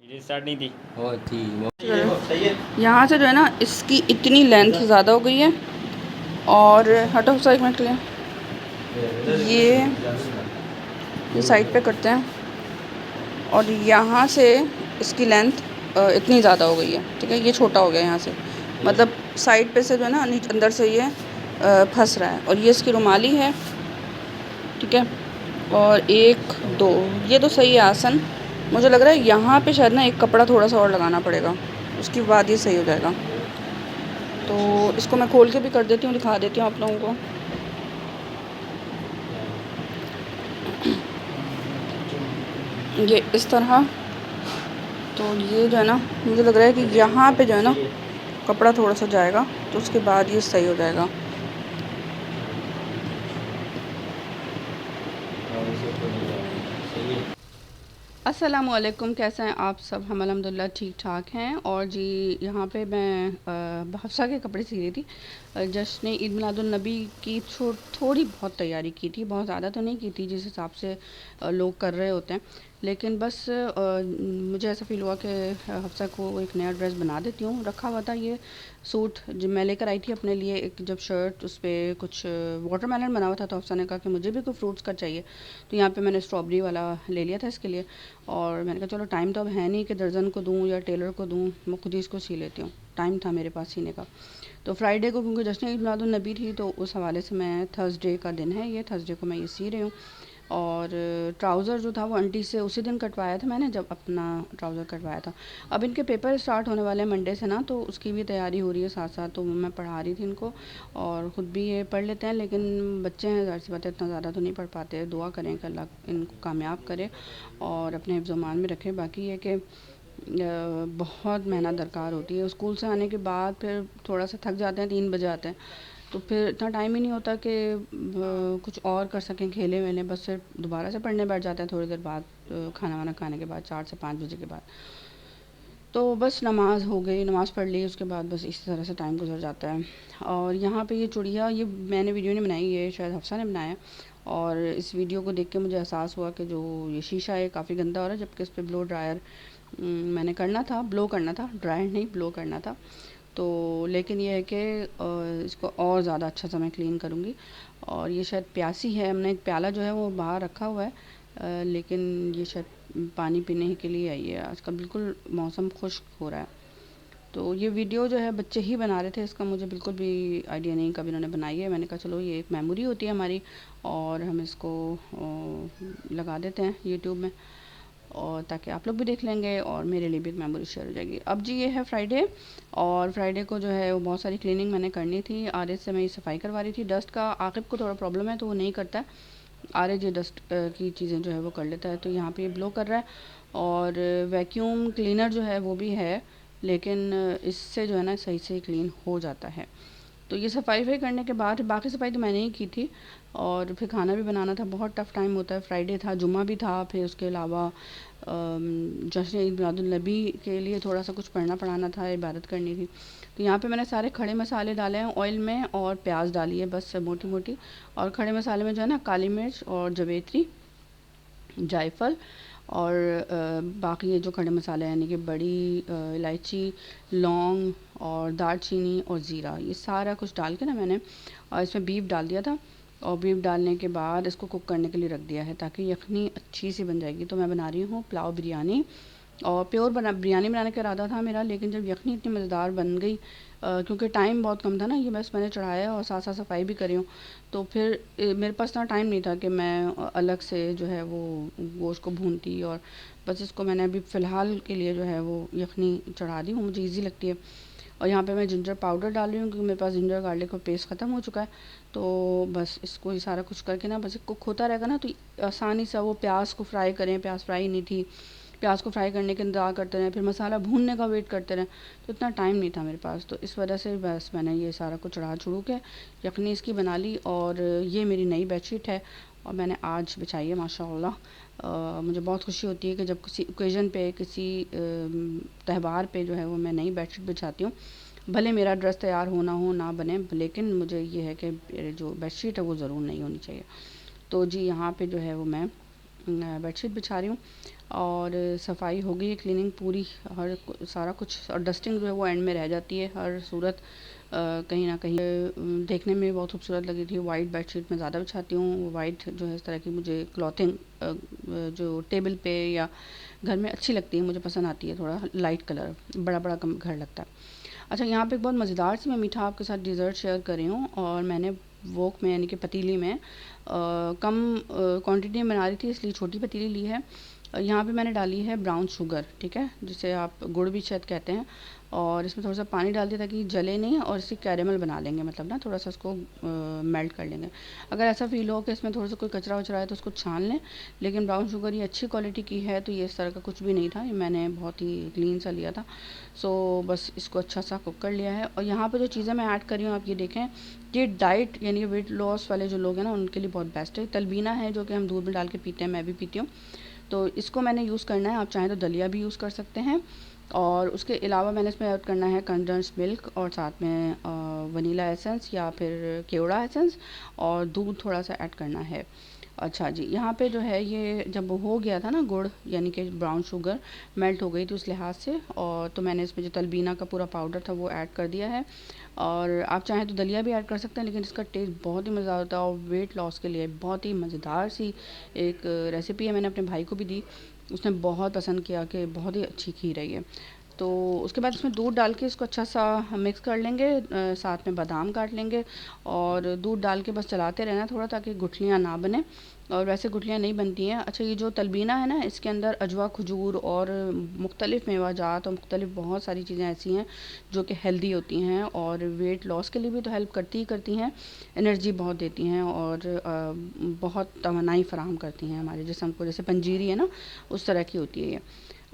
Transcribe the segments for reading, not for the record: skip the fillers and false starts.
Start नहीं थी वो थी वो यहाँ से जो है ना इसकी इतनी लेंथ ज़्यादा हो गई है। और हटो साइड में के ये साइड पे करते हैं। और यहाँ से इसकी लेंथ इतनी ज़्यादा हो गई है, ठीक है। ये छोटा हो गया यहाँ से, मतलब साइड पे से जो है ना नीचे अंदर से ये फंस रहा है। और ये इसकी रुमाली है, ठीक है। और एक दो ये तो सही है आसन। मुझे लग रहा है यहाँ पे शायद ना एक कपड़ा थोड़ा सा और लगाना पड़ेगा, उसके बाद ये सही हो जाएगा। तो इसको मैं खोल के भी कर देती हूँ, दिखा देती हूँ आप लोगों को। ये इस तरह। तो ये जो है ना मुझे लग रहा है कि यहाँ पे जो है ना कपड़ा थोड़ा सा जाएगा, तो उसके बाद ये सही हो जाएगा। अस्सलामुअलैकुम, कैसे हैं आप सब? हम अल्हम्दुलिल्लाह ठीक ठाक हैं। और जी यहाँ पे मैं हफ्सा के कपड़े सी रही थी। जश्न ईद मिलादुन नबी की थोड़ी बहुत तैयारी की थी, बहुत ज़्यादा तो नहीं की थी जिस हिसाब से लोग कर रहे होते हैं। लेकिन बस मुझे ऐसा फ़ील हुआ कि हफ्सा को एक नया ड्रेस बना देती हूँ। रखा हुआ था ये सूट जो मैं लेकर आई थी अपने लिए, एक जब शर्ट उस पर कुछ वाटरमेलन बना हुआ था, तो हफ्सा ने कहा कि मुझे भी कोई फ्रूट्स का चाहिए। तो यहाँ पे मैंने स्ट्रॉबेरी वाला ले लिया था इसके लिए। और मैंने कहा चलो टाइम तो अब है नहीं कि दर्जन को दूँ या टेलर को दूँ, मैं खुद ही इसको सी लेती हूँ। टाइम था मेरे पास सीने का। तो फ्राइडे को क्योंकि जश्न ईद मिलादुन नबी थी, तो उस हवाले से मैं थर्सडे का दिन है, ये थर्सडे को मैं ये सी रही हूँ। और ट्राउज़र जो था वो आंटी से उसी दिन कटवाया था मैंने, जब अपना ट्राउज़र कटवाया था। अब इनके पेपर स्टार्ट होने वाले हैं मंडे से ना, तो उसकी भी तैयारी हो रही है साथ साथ। तो मैं पढ़ा रही थी इनको, और ख़ुद भी ये पढ़ लेते हैं। लेकिन बच्चे हैं, ज़ाहिर सी बात है इतना ज़्यादा तो नहीं पढ़ पाते। दुआ करें कि अल्लाह इनको कामयाब करे और अपने हिफ्ज़-ओ-मान में रखे। बाकी ये कि बहुत मेहनत दरकार होती है। स्कूल से आने के बाद फिर थोड़ा सा थक जाते हैं, 3 बजे आते हैं, तो फिर इतना टाइम ही नहीं होता कि कुछ और कर सकें, खेलें वेलें। बस फिर दोबारा से पढ़ने बैठ जाते हैं थोड़ी देर बाद, खाना वाना खाने के बाद, 4 से 5 बजे के बाद। तो बस नमाज़ हो गई, नमाज़ पढ़ ली, उसके बाद बस इसी तरह से टाइम गुजर जाता है। और यहाँ पे ये चूड़िया, ये मैंने वीडियो नहीं बनाई, ये शायद हफ्सा ने बनाया। और इस वीडियो को देख के मुझे एहसास हुआ कि जो ये शीशा है काफ़ी गंदा हो रहा है, जबकि इस पर ब्लो ड्रायर मैंने करना था, ब्लो करना था, ड्रायर नहीं ब्लो करना था। तो लेकिन ये है कि इसको और ज़्यादा अच्छा सा मैं क्लीन करूँगी। और ये शायद प्यासी है, हमने एक प्याला जो है वो बाहर रखा हुआ है, लेकिन ये शायद पानी पीने के लिए आई है। आजकल बिल्कुल मौसम खुश्क हो रहा है। तो ये वीडियो जो है बच्चे ही बना रहे थे, इसका मुझे बिल्कुल भी आइडिया नहीं कभी इन्होंने बनाई है। मैंने कहा चलो ये एक मेमोरी होती है हमारी, और हम इसको लगा देते हैं यूट्यूब में, और ताकि आप लोग भी देख लेंगे और मेरे लिए भी एक मेमोरी शेयर हो जाएगी। अब जी ये है फ्राइडे, और फ्राइडे को जो है वो बहुत सारी क्लीनिंग मैंने करनी थी। आरिज़ से मैं ये सफाई करवा रही थी। डस्ट का आकिब को थोड़ा प्रॉब्लम है, तो वो नहीं करता है। आरिज़ ये डस्ट की चीज़ें जो है वो कर लेता है। तो यहाँ पे ये ब्लो कर रहा है। और वैक्यूम क्लीनर जो है वो भी है, लेकिन इससे जो है ना सही से क्लीन हो जाता है। तो ये सफाई करने के बाद बाकी सफाई तो मैंने ही की थी। और फिर खाना भी बनाना था, बहुत टफ़ टाइम होता है। फ्राइडे था, जुम्मा भी था, फिर उसके अलावा जश्न ईद मिलादुन नबी के लिए थोड़ा सा कुछ पढ़ना पढ़ाना था, इबादत करनी थी। तो यहाँ पे मैंने सारे खड़े मसाले डाले हैं ऑयल में, और प्याज डाली है बस मोटी मोटी। और खड़े मसाले में जो है ना काली मिर्च और जवेत्री, जायफल, और बाकी ये जो खड़े मसाले हैं यानी कि बड़ी इलायची, लौंग और दालचीनी और ज़ीरा, ये सारा कुछ डाल के ना मैंने इसमें बीफ डाल दिया था। और बीफ डालने के बाद इसको कुक करने के लिए रख दिया है, ताकि यखनी अच्छी सी बन जाएगी। तो मैं बना रही हूँ पुलाव बिरयानी, और प्योर बिरयानी बनाने का इरादा था मेरा, लेकिन जब यखनी इतनी मज़ेदार बन गई, क्योंकि टाइम बहुत कम था ना, ये बस मैंने चढ़ाया और साथ साथ सफाई भी करी हूँ। तो फिर मेरे पास इतना टाइम नहीं था कि मैं अलग से जो है वो गोश्त को भूनती, और बस इसको मैंने अभी फ़िलहाल के लिए जो है वो यखनी चढ़ा दी हूँ, मुझे ईजी लगती है। और यहाँ पे मैं जिंजर पाउडर डाल रही हूँ, क्योंकि मेरे पास जिंजर गार्लिक का पेस्ट ख़त्म हो चुका है। तो बस इसको ये सारा कुछ करके ना, बस कुक होता रहेगा ना, तो आसानी से वो प्याज को फ्राई करें। प्याज फ्राई नहीं थी, प्याज को फ्राई करने के इंतज़ार करते रहें, फिर मसाला भूनने का वेट करते रहें, तो इतना टाइम नहीं था मेरे पास। तो इस वजह से बस मैंने ये सारा कुछ चढ़ा चढ़ू के यखनी इसकी बना ली। और ये मेरी नई बेडशीट है, और मैंने आज बिछाई है माशाल्लाह। मुझे बहुत खुशी होती है कि जब किसी ओकेज़न पे, किसी त्यौहार पे जो है वो मैं नई बेडशीट बिछाती हूँ। भले मेरा ड्रेस तैयार होना हो ना बने, लेकिन मुझे ये है कि जो बेडशीट है वो ज़रूर नहीं होनी चाहिए। तो जी यहाँ पे जो है वो मैं बेडशीट बिछा रही हूँ। और सफाई हो गई है, क्लीनिंग पूरी, सारा कुछ, और डस्टिंग जो है वो एंड में रह जाती है हर सूरत। कहीं ना कहीं देखने में बहुत खूबसूरत लगी थी। वाइट बेडशीट मैं ज़्यादा बिछाती हूँ, वाइट जो है इस तरह की मुझे क्लॉथिंग जो टेबल पे या घर में अच्छी लगती है, मुझे पसंद आती है। थोड़ा लाइट कलर, बड़ा बड़ा कम घर लगता है। अच्छा, यहाँ पे एक बहुत मज़ेदार सी मैं मीठा आपके साथ डिज़र्ट शेयर कर रही हूँ, और मैंने वोक में यानी कि पतीली में कम क्वांटिटी में बना रही थी, इसलिए छोटी पतीली ली है। यहाँ पे मैंने डाली है ब्राउन शुगर, ठीक है, जिसे आप गुड़ भी शायद कहते हैं, और इसमें थोड़ा सा पानी डाल दिया ताकि जले नहीं, और इसे कैरेमल बना लेंगे, मतलब ना थोड़ा सा इसको मेल्ट कर लेंगे। अगर ऐसा फील हो कि इसमें थोड़ा सा कोई कचरा वचरा है तो उसको छान लें, लेकिन ब्राउन शुगर ये अच्छी क्वालिटी की है, तो ये इस तरह का कुछ भी नहीं था, ये मैंने बहुत ही क्लीन सा लिया था। सो बस इसको अच्छा सा कुक कर लिया है। और यहाँ पे जो चीज़ें मैं ऐड कर रही हूँ आप ये देखें, ये डाइट यानी वेट लॉस वाले जो लोग हैं ना उनके लिए बहुत बेस्ट है। तलबीना है जो कि हम दूध में डाल के पीते हैं, मैं भी पीती हूँ, तो इसको मैंने यूज़ करना है। आप चाहें तो दलिया भी यूज़ कर सकते हैं, और उसके अलावा मैंने इसमें ऐड करना है कंडेंस्ड मिल्क, और साथ में वनीला एसेंस या फिर केवड़ा एसेंस, और दूध थोड़ा सा ऐड करना है। अच्छा जी, यहाँ पे जो है ये जब हो गया था ना गुड़ यानी कि ब्राउन शुगर मेल्ट हो गई थी उस लिहाज से, और तो मैंने इसमें जो तलबीना का पूरा पाउडर था वो ऐड कर दिया है। और आप चाहें तो दलिया भी ऐड कर सकते हैं, लेकिन इसका टेस्ट बहुत ही मज़ेदार होता है, और वेट लॉस के लिए बहुत ही मज़ेदार सी एक रेसिपी है। मैंने अपने भाई को भी दी, उसने बहुत पसंद किया कि बहुत ही अच्छी खीर है ये। तो उसके बाद इसमें दूध डाल के इसको अच्छा सा मिक्स कर लेंगे, साथ में बादाम काट लेंगे, और दूध डाल के बस चलाते रहना थोड़ा, ताकि गुठलियाँ ना बने, और वैसे गुठलियाँ नहीं बनती हैं। अच्छा, ये जो तलबीना है ना, इसके अंदर अजवा, खजूर और मुख्तलिफ़ मेवाजात और मुख्तलिफ़ बहुत सारी चीज़ें ऐसी हैं जो कि हेल्दी होती हैं, और वेट लॉस के लिए भी तो हेल्प करती ही करती हैं, एनर्जी बहुत देती हैं, और बहुत तवानाई फ़राहम करती हैं हमारे जिस्म को, जैसे पंजीरी है ना उस तरह की होती है ये।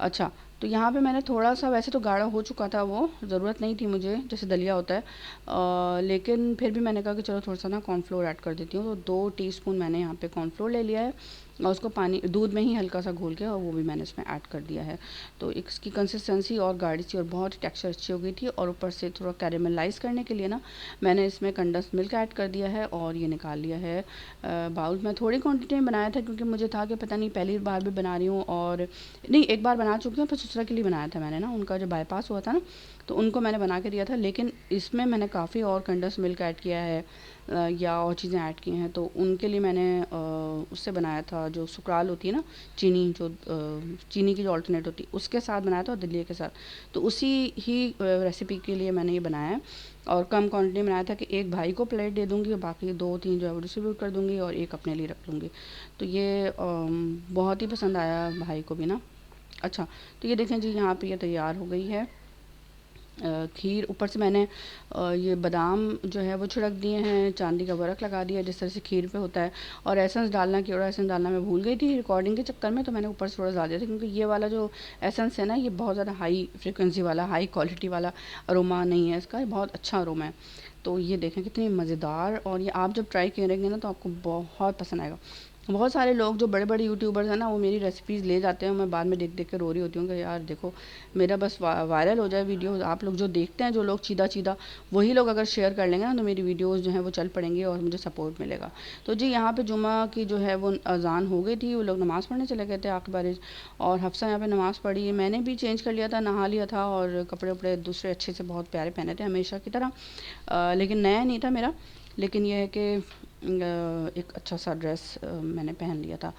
अच्छा, तो यहाँ पे मैंने थोड़ा सा, वैसे तो गाढ़ा हो चुका था वो, ज़रूरत नहीं थी मुझे जैसे दलिया होता है, लेकिन फिर भी मैंने कहा कि चलो थोड़ा सा ना कॉर्नफ्लोर ऐड कर देती हूँ, तो 2 टीस्पून मैंने यहाँ पे कॉर्नफ्लोर ले लिया है, और उसको पानी दूध में ही हल्का सा घोल के, और वो भी मैंने इसमें ऐड कर दिया है। तो इसकी कंसिस्टेंसी और गाढ़ी सी और बहुत टेक्सचर अच्छी हो गई थी, और ऊपर से थोड़ा कैरेमलाइज़ करने के लिए ना मैंने इसमें कंडेंस्ड मिल्क ऐड कर दिया है, और ये निकाल लिया है बाउल में। थोड़ी क्वांटिटी में बनाया था क्योंकि मुझे था कि पता नहीं पहली बार भी बना रही हूँ, और नहीं, एक बार बना चुकी हूँ, फिर ससुरा के लिए बनाया था मैंने ना, उनका जो बाईपास हुआ था ना, तो उनको मैंने बना के दिया था, लेकिन इसमें मैंने काफ़ी और कंडेंस्ड मिल्क ऐड किया है, या और चीज़ें ऐड की हैं, तो उनके लिए मैंने उससे बनाया था जो सुकराल होती है ना, चीनी जो चीनी की जो अल्टरनेट होती है उसके साथ बनाया था, और दलिया के साथ, तो उसी ही रेसिपी के लिए मैंने ये बनाया है। और कम क्वांटिटी में बनाया था कि एक भाई को प्लेट दे दूँगी, और बाकी 2-3 जो है वो डिस्ट्रीब्यूट कर दूँगी, और एक अपने लिए रख लूँगी। तो ये बहुत ही पसंद आया भाई को भी ना। अच्छा, तो ये देखें जी, यहाँ पे ये तैयार हो गई है खीर। ऊपर से मैंने ये बादाम जो है वो छिड़क दिए हैं, चांदी का वर्क लगा दिया जिस तरह से खीर पे होता है, और एसेंस डालना, केवड़ा एसेंस डालना मैं भूल गई थी रिकॉर्डिंग के चक्कर में, तो मैंने ऊपर से थोड़ा डाल दिया था, क्योंकि ये वाला जो एसेंस है ना ये बहुत ज़्यादा हाई फ्रिक्वेंसी वाला, हाई क्वालिटी वाला अरोमा नहीं है इसका, ये बहुत अच्छा अरोमा है। तो ये देखें कितनी मज़ेदार, और ये आप जब ट्राई करेंगे ना तो आपको बहुत पसंद आएगा। बहुत सारे लोग जो बड़े-बड़े यूट्यूबर्स हैं ना, वो मेरी रेसिपीज़ ले जाते हैं, मैं बाद में देख-देख के रो रही होती हूँ कि यार देखो, मेरा बस वायरल हो जाए वीडियो, आप लोग जो देखते हैं, जो लोग चीदा-चीदा, वही लोग अगर शेयर कर लेंगे ना, तो मेरी वीडियोज़ जो हैं वो चल पड़ेंगी और मुझे सपोर्ट मिलेगा। तो जी, यहाँ पे जुमा की जो है वो अज़ान हो गई थी, वो लोग नमाज़ पढ़ने चले गए थे आखिरी बारिश, और हफ्सा यहाँ पे नमाज़ पढ़ी। मैंने भी चेंज कर लिया था, नहा लिया था, और कपड़े-वपड़े दूसरे अच्छे से बहुत प्यारे पहने थे हमेशा की तरह, लेकिन नया नहीं था मेरा, लेकिन ये है कि एक अच्छा सा ड्रेस मैंने पहन लिया था।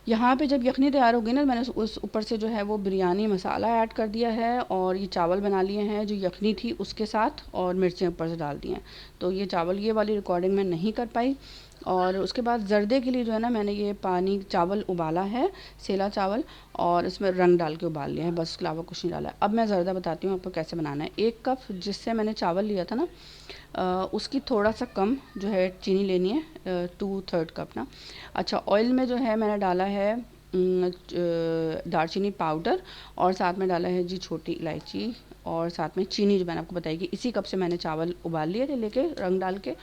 यहाँ पे जब यखनी तैयार हो गई ना, मैंने उस ऊपर से जो है वो बिरयानी मसाला ऐड कर दिया है, और ये चावल बना लिए हैं जो यखनी थी उसके साथ, और मिर्चें ऊपर से डाल दी हैं। तो ये चावल, ये वाली रिकॉर्डिंग मैं नहीं कर पाई। और उसके बाद ज़र्दे के लिए जो है ना, मैंने ये पानी चावल उबाला है, सेला चावल, और इसमें रंग डाल के उबाल लिया है, बस इसके अलावा कुछ नहीं डाला है। अब मैं ज़र्दा बताती हूँ आपको कैसे बनाना है। 1 कप जिससे मैंने चावल लिया था ना, उसकी थोड़ा सा कम जो है चीनी लेनी है, 2/3 कप ना। अच्छा, ऑयल में जो है मैंने डाला है दालचीनी पाउडर, और साथ में डाला है जी छोटी इलायची, और साथ में चीनी जो मैंने आपको बताई कि इसी कप से मैंने चावल उबाल लिए थे लेके रंग डाल के,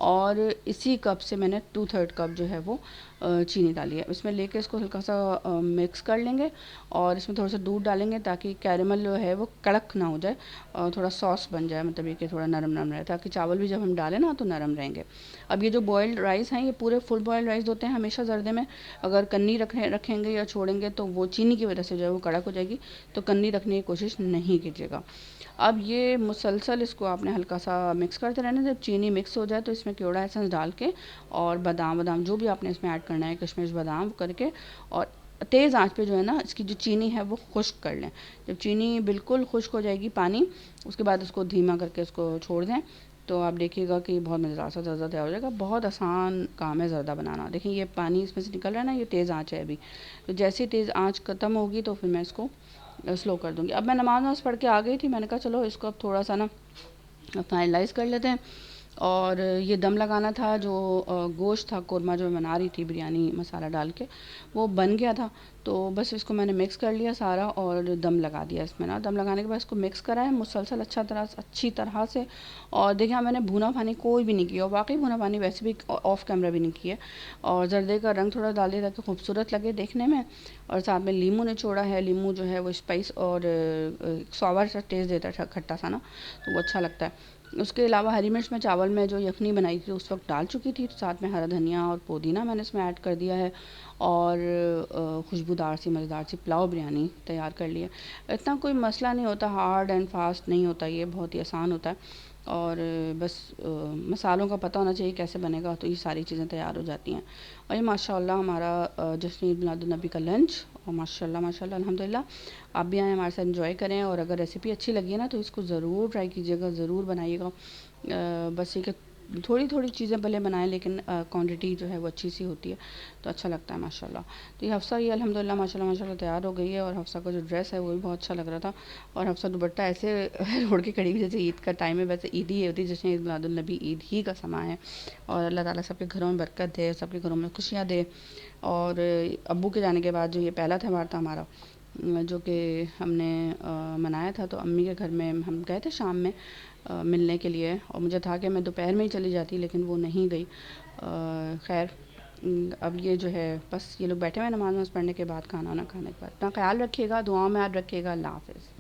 और इसी कप से मैंने 2/3 कप जो है वो चीनी डाली है। इसमें लेके इसको हल्का सा मिक्स कर लेंगे और इसमें थोड़ा सा दूध डालेंगे ताकि कैरेमल जो है वो कड़क ना हो जाए और थोड़ा सॉस बन जाए, मतलब ये कि थोड़ा नरम नरम रहे, ताकि चावल भी जब हम डालें ना तो नरम रहेंगे। अब ये जो बॉयल्ड राइस हैं ये पूरे फुल बॉयल्ड राइस होते हैं हमेशा जर्दे में, अगर कन्नी रखेंगे या छोड़ेंगे तो वो चीनी की वजह से जो है वो कड़क हो जाएगी, तो कन्नी रखने की कोशिश नहीं कीजिएगा। अब ये मुसलसल इसको आपने हल्का सा मिक्स करते रहना। जब चीनी मिक्स हो जाए तो इसमें केवड़ा एसेंस डाल के और बादाम बादाम जो भी आपने इसमें ऐड करना है, किशमिश बादाम करके, और तेज़ आंच पे जो है ना इसकी जो चीनी है वो खुश्क कर लें। जब चीनी बिल्कुल खुश्क हो जाएगी पानी, उसके बाद इसको धीमा करके इसको छोड़ दें, तो आप देखिएगा कि बहुत मज़ेदार सा ज़र्दा तैयार हो जाएगा। बहुत आसान काम है ज़र्दा बनाना। देखिए ये पानी इसमें से निकल रहा है ना, ये तेज़ आंच है अभी। तो जैसे ही तेज़ आंच ख़त्म होगी तो फिर मैं इसको स्लो कर दूँगी। अब मैं नमाज़ पढ़ के आ गई थी, मैंने कहा चलो इसको अब थोड़ा सा ना फाइनलाइज़ कर लेते हैं। और ये दम लगाना था, जो गोश्त था कोरमा जो मैं बना रही थी बिरयानी मसाला डाल के, वो बन गया था। तो बस इसको मैंने मिक्स कर लिया सारा और दम लगा दिया इसमें ना। दम लगाने के बाद इसको मिक्स करा है मुसलसल अच्छी तरह से। और देखिए मैंने भुना पानी कोई भी नहीं किया, और वाकई भुना पानी वैसे भी ऑफ कैमरा भी नहीं किया। और जर्दे का रंग थोड़ा डाल दिया ताकि खूबसूरत लगे देखने में, और साथ में नींबू निचोड़ा है। नींबू जो है वो स्पाइस और स्वावर सा टेस्ट देता है, खट्टा सा ना, तो वो अच्छा लगता है। उसके अलावा हरी मिर्च मैं चावल में जो यखनी बनाई थी उस वक्त डाल चुकी थी, तो साथ में हरा धनिया और पुदीना मैंने इसमें ऐड कर दिया है, और खुशबूदार सी मज़ेदार सी पुलाव बिरयानी तैयार कर ली है। इतना कोई मसला नहीं होता, हार्ड एंड फास्ट नहीं होता, ये बहुत ही आसान होता है। और बस मसालों का पता होना चाहिए कैसे बनेगा, तो ये सारी चीज़ें तैयार हो जाती हैं। और ये माशाल्लाह हमारा जश्न ईद मिलादुन्नबी का लंच, और माशाल्लाह माशाल्लाह अल्हम्दुलिल्लाह। आप भी आएँ हमारे साथ एंजॉय करें, और अगर रेसिपी अच्छी लगी है ना तो इसको ज़रूर ट्राई कीजिएगा, ज़रूर बनाइएगा। बस ये कि थोड़ी थोड़ी चीज़ें भले बनाएं लेकिन क्वांटिटी जो है वो अच्छी सी होती है, तो अच्छा लगता है माशाल्लाह। तो ये हफ्सा ये अल्हम्दुलिल्लाह माशाल्लाह माशाल्लाह तैयार हो गई है, और हफ्सा का जो ड्रेस है वो भी बहुत अच्छा लग रहा था। और हफ्सा दुपट्टा ऐसे ओढ़ के खड़ी हुई जैसे ईद का टाइम है, वैसे ईद ही होती है, जैसे ईद मिलादुन्नबी ईद ही का समय है। और अल्लाह ताला सबके घरों में बरकत दे, सबके घरों में खुशियाँ दे। और अब्बू के जाने के बाद जो ये पहला त्यौहार था हमारा, जो कि हमने मनाया था, तो अम्मी के घर में हम गए थे शाम में मिलने के लिए, और मुझे था कि मैं दोपहर में ही चली जाती, लेकिन वो नहीं गई। खैर अब ये जो है बस ये लोग बैठे हुए हैं नमाज़ पढ़ने के बाद, खाना वाना खाने के बाद। अपना ख्याल रखिएगा, दुआओं में याद रखिएगा। अल्लाह हाफ़िज़।